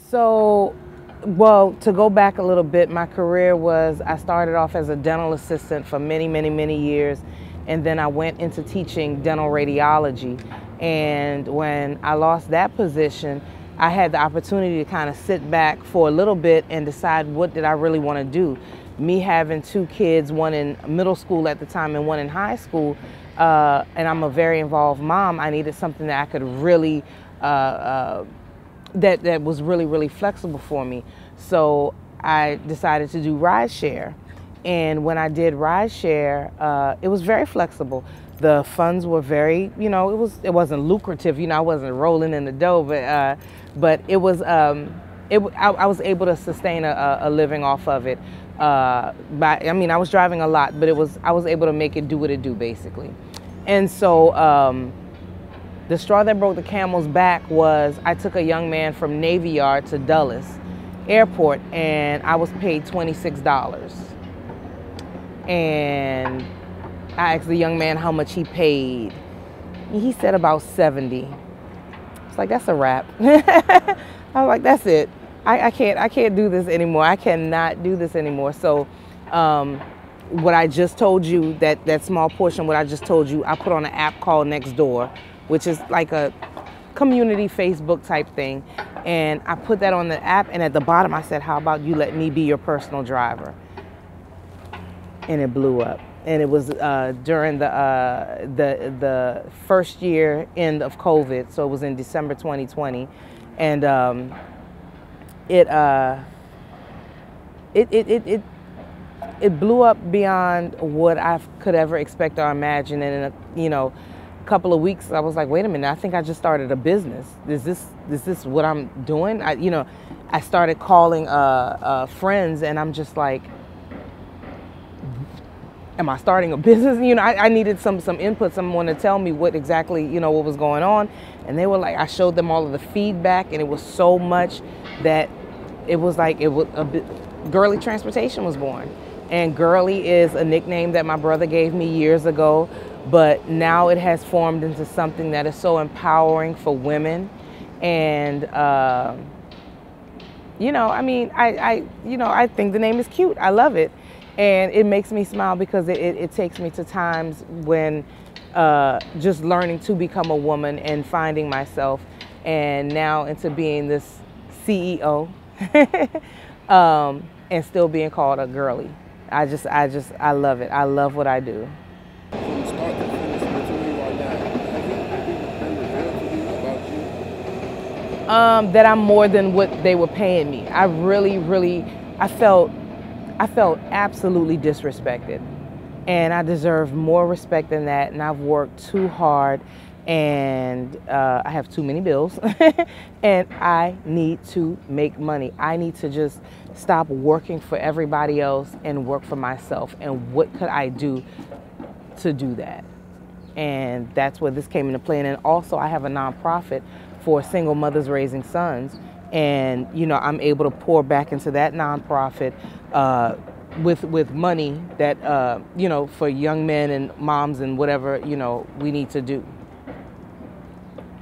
So, well, to go back a little bit, my career was, I started off as a dental assistant for many, many, many years. And then I went into teaching dental radiology. And when I lost that position, I had the opportunity to kind of sit back for a little bit and decide what did I really want to do. Me having two kids, one in middle school at the time and one in high school, and I'm a very involved mom, I needed something that I could really that was really, really flexible for me. So I decided to do rideshare. And when I did rideshare, it was very flexible. The funds were very, it wasn't lucrative. I wasn't rolling in the dough, but it was, I was able to sustain a living off of it. I was driving a lot, but I was able to make it do what it do, basically. And so, the straw that broke the camel's back was I took a young man from Navy Yard to Dulles Airport, and I was paid $26. And I asked the young man how much he paid. He said about 70. It's like, that's a wrap. I was like, that's it. I can't do this anymore. I cannot do this anymore. So what I just told you, that small portion, what I just told you, I put on an app called Nextdoor, which is like a community Facebook type thing. And I put that on the app, and at the bottom I said, how about you let me be your personal driver? And it blew up. And it was during the first year end of COVID, so it was in December 2020. And it blew up beyond what I could ever expect or imagine. And in a couple of weeks, I was like, wait a minute, I think I just started a business. Is this what I'm doing? I started calling friends, and I'm just like, am I starting a business? I needed some input, someone to tell me what exactly, what was going on. And they were like, I showed them all of the feedback, and it was so much that it was like, Girlie Transportation was born. And Girlie is a nickname that my brother gave me years ago, but now it has formed into something that is so empowering for women. And, I think the name is cute. I love it. And it makes me smile because it takes me to times when just learning to become a woman and finding myself, and now into being this CEO and still being called a girlie. I love it. I love what I do. From start to finish, what you right now, has anything been revealed to you about you? That I'm more than what they were paying me. I felt absolutely disrespected, and I deserve more respect than that. And I've worked too hard, and I have too many bills, and I need to make money. I need to just stop working for everybody else and work for myself. And what could I do to do that? And that's where this came into play. And also, I have a nonprofit for single mothers raising sons. And, I'm able to pour back into that nonprofit with money that, for young men and moms and whatever, we need to do.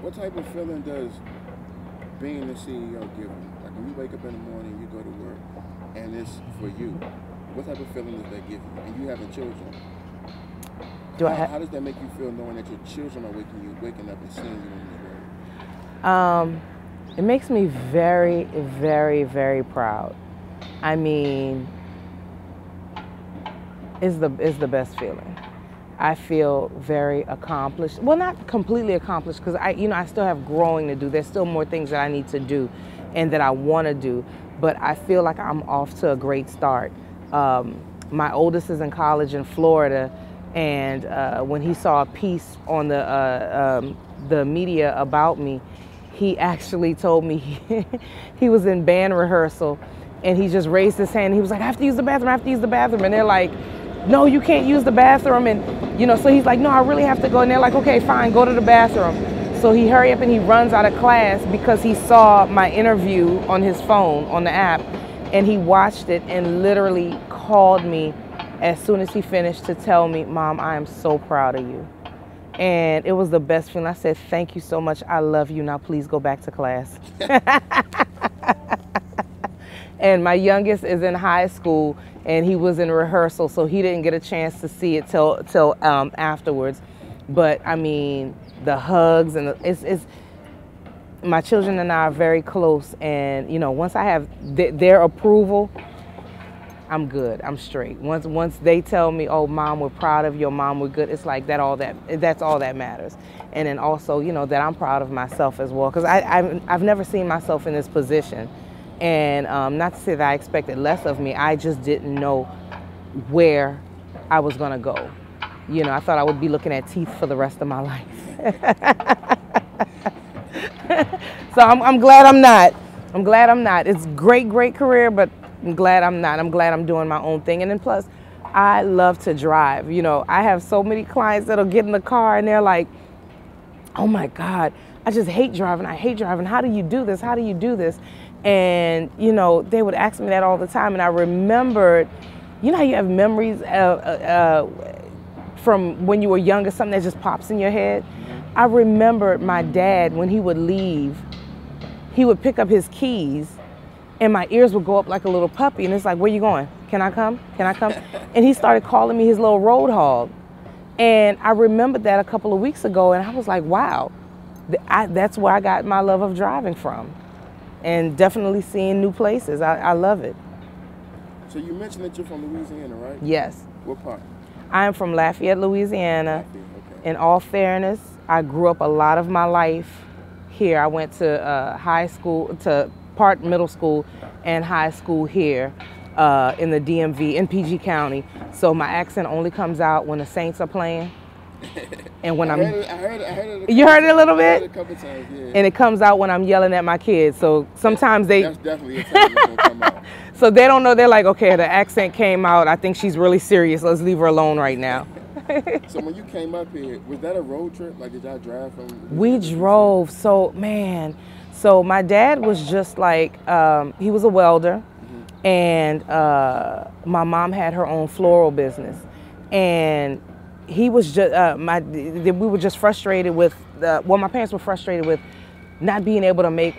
What type of feeling does being the CEO give you? Like when you wake up in the morning, you go to work, and it's for you. What type of feeling does that give you? And you having children. How does that make you feel knowing that your children are waking up and seeing you in this world? It makes me very, very, very proud. I mean, it's the best feeling. I feel very accomplished. Well, not completely accomplished, because I still have growing to do. There's still more things that I need to do and that I want to do, but I feel like I'm off to a great start. My oldest is in college in Florida, and when he saw a piece on the media about me, he actually told me he was in band rehearsal, and he just raised his hand. He was like, I have to use the bathroom, I have to use the bathroom. And they're like, no, you can't use the bathroom. And, so he's like, no, I really have to go. And they're like, okay, fine, go to the bathroom. So he hurry up and he runs out of class because he saw my interview on his phone, on the app, and he watched it and literally called me as soon as he finished to tell me, Mom, I am so proud of you. And it was the best feeling. I said, thank you so much. I love you. Now please go back to class. And my youngest is in high school, and he was in rehearsal, so he didn't get a chance to see it till afterwards. But I mean, the hugs and it's my children and I are very close, and you know, once I have their approval, I'm good. I'm straight. Once they tell me, "Oh, Mom, we're proud of you. Mom, we're good," it's like that's all that matters. And then also, you know, that I'm proud of myself as well, because I've never seen myself in this position, and not to say that I expected less of me. I just didn't know where I was gonna go. You know, I thought I would be looking at teeth for the rest of my life. So I'm glad I'm not. I'm glad I'm not. It's great career, but I'm glad I'm not. I'm glad I'm doing my own thing. And then plus, I love to drive. You know, I have so many clients that'll get in the car and they're like, "Oh my God, I just hate driving. I hate driving. How do you do this? How do you do this?" And, you know, they would ask me that all the time. And I remembered, you know how you have memories from when you were younger, something that just pops in your head? I remembered my dad, when he would leave, he would pick up his keys and my ears would go up like a little puppy. And it's like, "Where you going? Can I come? Can I come?" And he started calling me his little road hog. And I remembered that a couple of weeks ago, and I was like, wow, that's where I got my love of driving from. And definitely seeing new places. I love it. So you mentioned that you're from Louisiana, right? Yes. What part? I am from Lafayette, Louisiana. Lafayette, okay. In all fairness, I grew up a lot of my life here. I went to high school, to part middle school and high school here in the DMV, in PG County. So my accent only comes out when the Saints are playing. And when I heard it you heard it a little bit? I heard it a couple times, yeah. And it comes out when I'm yelling at my kids. So sometimes That's definitely a time it's gonna come out. So they don't know. They're like, "Okay, the accent came out. I think she's really serious. Let's leave her alone right now." So when you came up here, was that a road trip? Like, did y'all drive from? We drove. So, man. So my dad was just like, he was a welder. And my mom had her own floral business. And he was just, we were just frustrated with, my parents were frustrated with not being able to make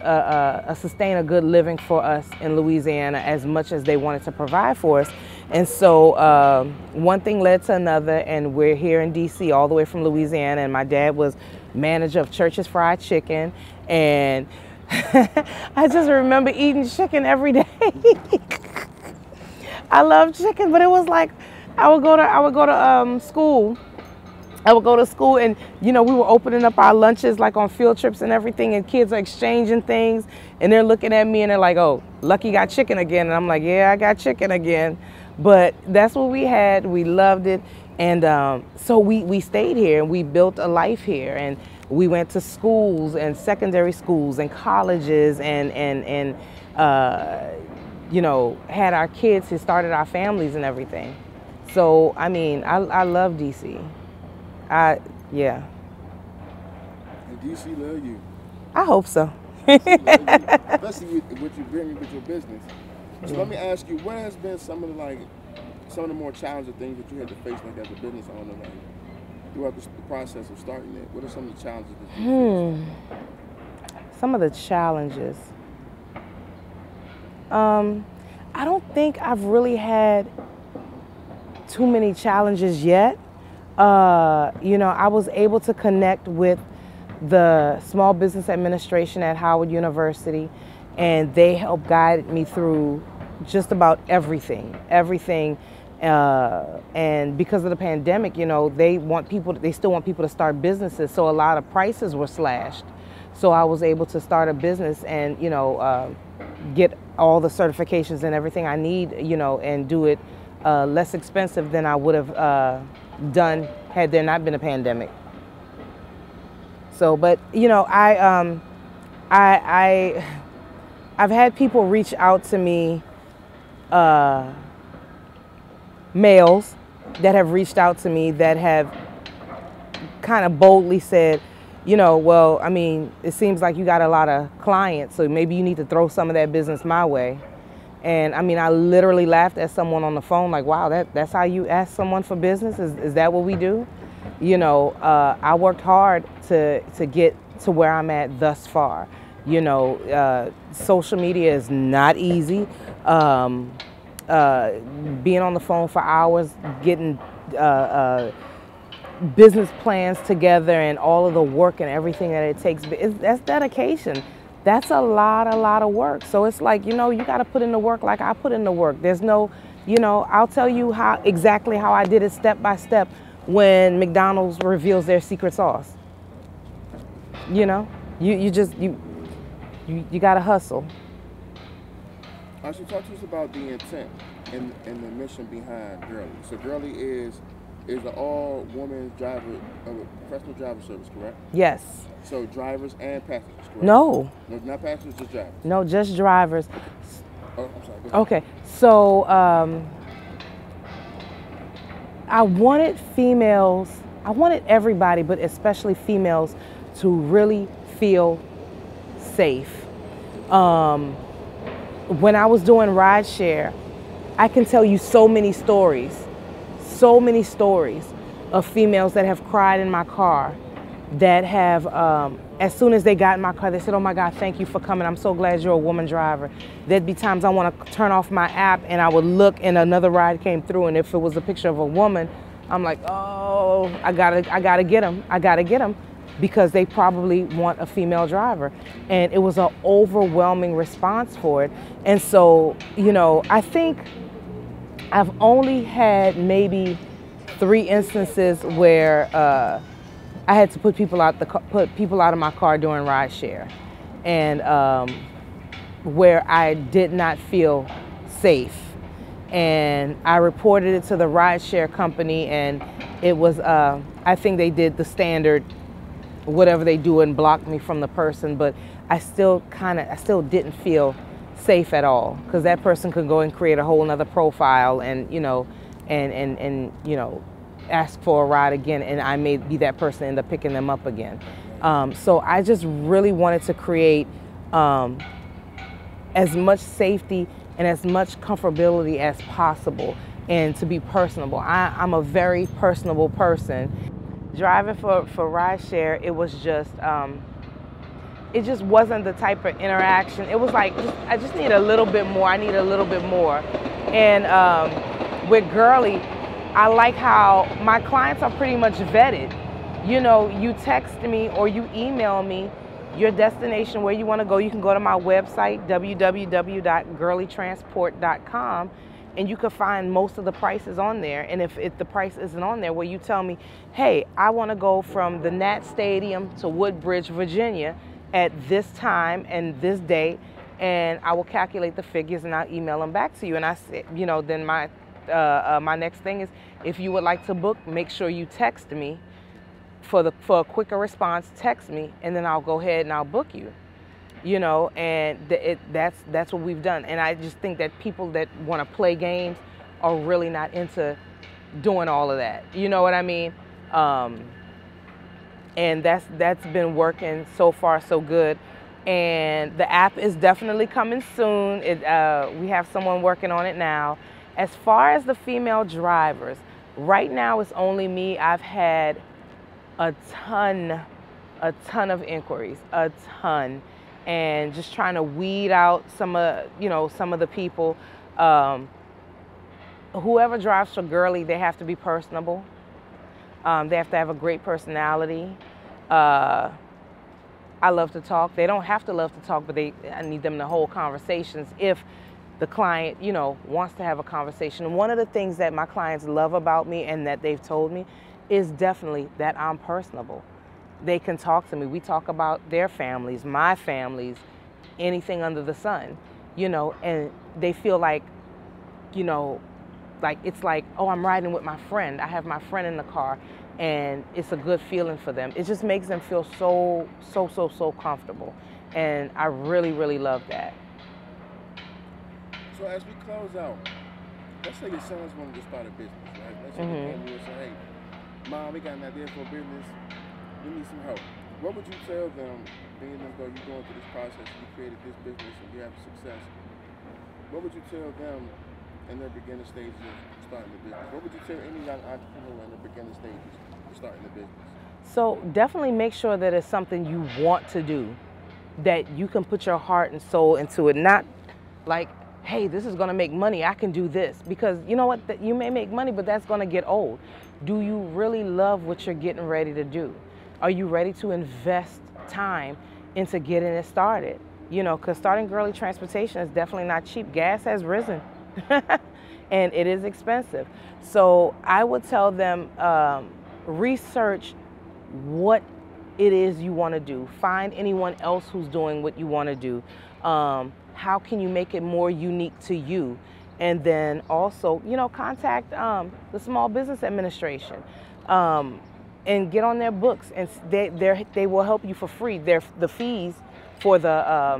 sustain a good living for us in Louisiana as much as they wanted to provide for us. And so one thing led to another, and we're here in DC all the way from Louisiana, and my dad was manager of Church's Fried Chicken, and I just remember eating chicken every day. I love chicken, but it was like I would go to school. I would go to school, and you know, we were opening up our lunches like on field trips and everything, and kids are exchanging things, and they're looking at me and they're like, "Oh, Lucky got chicken again," and I'm like, "Yeah, I got chicken again." But that's what we had. We loved it, and so we stayed here and we built a life here, and we went to schools and secondary schools and colleges, and you know, had our kids and started our families and everything. So I mean, I love DC. Yeah. And DC love you. I hope so. Especially with what you're bringing with your business. So let me ask you, what has been some of the more challenging things that you had to face, like as a business owner, like throughout the process of starting it? What are some of the challenges that you faced? Some of the challenges. I don't think I've really had too many challenges yet. You know, I was able to connect with the Small Business Administration at Howard University, and they helped guide me through just about everything. And because of the pandemic, you know, they still want people to start businesses, so a lot of prices were slashed. So I was able to start a business and, you know, get all the certifications and everything I need, you know, and do it less expensive than I would have done had there not been a pandemic. So, but you know, I've had people reach out to me, males that have reached out to me that have kind of boldly said, you know, "Well, I mean, it seems like you got a lot of clients, so maybe you need to throw some of that business my way." And I mean, I literally laughed at someone on the phone, like, "Wow, that's how you ask someone for business? Is that what we do?" You know, I worked hard to get to where I'm at thus far. You know, social media is not easy. um, being on the phone for hours, getting business plans together, and all of the work and everything that it takes. That's dedication. That's a lot of work. So it's like, you know, you got to put in the work like I put in the work. There's no, you know, I'll tell you exactly how I did it step by step when McDonald's reveals their secret sauce. You know, you got to hustle. So talk to us about the intent and the mission behind Girlie. So Girlie is an all-woman driver, professional driver service, correct? Yes. So drivers and passengers, correct? No. No, not passengers, just drivers. No, just drivers. Oh, I'm sorry. Go ahead. Okay, so I wanted females, I wanted everybody, but especially females, to really feel safe. When I was doing rideshare, I can tell you so many stories of females that have cried in my car, that have, as soon as they got in my car, they said, "Oh my God, thank you for coming. I'm so glad you're a woman driver." There'd be times I want to turn off my app and I would look and another ride came through, and if it was a picture of a woman, I'm like, oh, I gotta get them, because they probably want a female driver. And it was an overwhelming response for it. And so, you know, I think I've only had maybe 3 instances where I had to put people out of my car during rideshare, and where I did not feel safe. And I reported it to the rideshare company, and it was, I think they did the standard, whatever they do, and blocked me from the person, but I still didn't feel safe at all, because that person could go and create a whole nother profile and, you know, and you know, ask for a ride again, and I may be that person and end up picking them up again. So I just really wanted to create as much safety and as much comfortability as possible, and to be personable. I'm a very personable person. Driving for rideshare, it was just, it just wasn't the type of interaction. It was like, I just need a little bit more. I need a little bit more. And with Girlie, I like how my clients are pretty much vetted. You know, you text me or you email me your destination, where you want to go. You can go to my website, www.girlietransport.com, and you can find most of the prices on there. And if the price isn't on there, well, you tell me, hey, I want to go from the Nat Stadium to Woodbridge, Virginia at this time and this day, and I will calculate the figures and I'll email them back to you. And I said, you know, then my next thing is, if you would like to book, make sure you text me for a quicker response. Text me, and then I'll go ahead and I'll book you. You know, and that's what we've done. And I just think that people that want to play games are really not into doing all of that. You know what I mean? And that's been working so far so good. And the app is definitely coming soon. We have someone working on it now. As far as the female drivers, right now it's only me. I've had a ton of inquiries, a ton. And just trying to weed out some of the people. Whoever drives for Girlie, they have to be personable. They have to have a great personality. I love to talk. They don't have to love to talk, but I need them to hold conversations if the client, you know, wants to have a conversation. And one of the things that my clients love about me and that they've told me is definitely that I'm personable. They can talk to me. We talk about their families, my families, anything under the sun, you know, and they feel like, you know, like it's like, oh, I'm riding with my friend. I have my friend in the car, and it's a good feeling for them. It just makes them feel so comfortable, and I really, really love that. So as we close out, let's say your sons wanted to start a business, right? Let's say they came to you and say, hey, Mom, we got an idea for a business. We need some help. What would you tell them, being as though you're going through this process, you created this business and you have success? What would you tell them in their beginning stages of starting the business? What would you tell any young entrepreneur in the beginning stages of starting the business? So definitely make sure that it's something you want to do, that you can put your heart and soul into it. Not like, hey, this is going to make money, I can do this. Because you know what, you may make money, but that's going to get old. Do you really love what you're getting ready to do? Are you ready to invest time into getting it started? You know, because starting Girlie Transportation is definitely not cheap. Gas has risen and it is expensive. So I would tell them, research what it is you want to do. Find anyone else who's doing what you want to do. How can you make it more unique to you? And then also, you know, contact the Small Business Administration and get on their books, and they will help you for free. The fees for the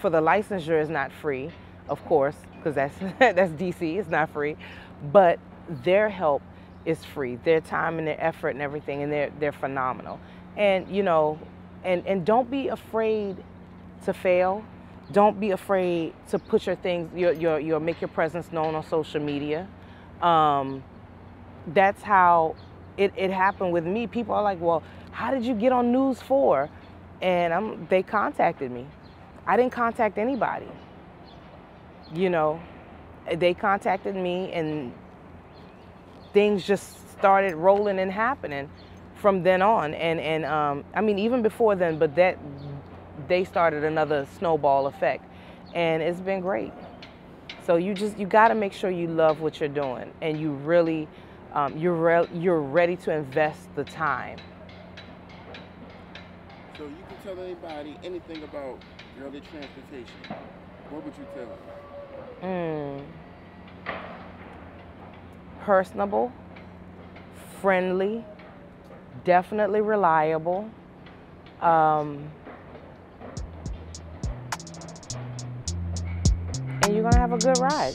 licensure is not free, of course, because that's that's DC. It's not free, but their help is free. Their time and their effort and everything, and they're phenomenal. And you know, and don't be afraid to fail. Don't be afraid to put your things, your make your presence known on social media. That's how it happened with me. People are like, well, how did you get on News 4? And they contacted me. I didn't contact anybody. You know, they contacted me, and things just started rolling and happening from then on. And I mean, even before then, but they started another snowball effect, and it's been great. So you got to make sure you love what you're doing, and you really, you're ready to invest the time. So you can tell anybody anything about Girlie Transportation. What would you tell them? Personable, friendly, definitely reliable. And you're gonna have a good ride.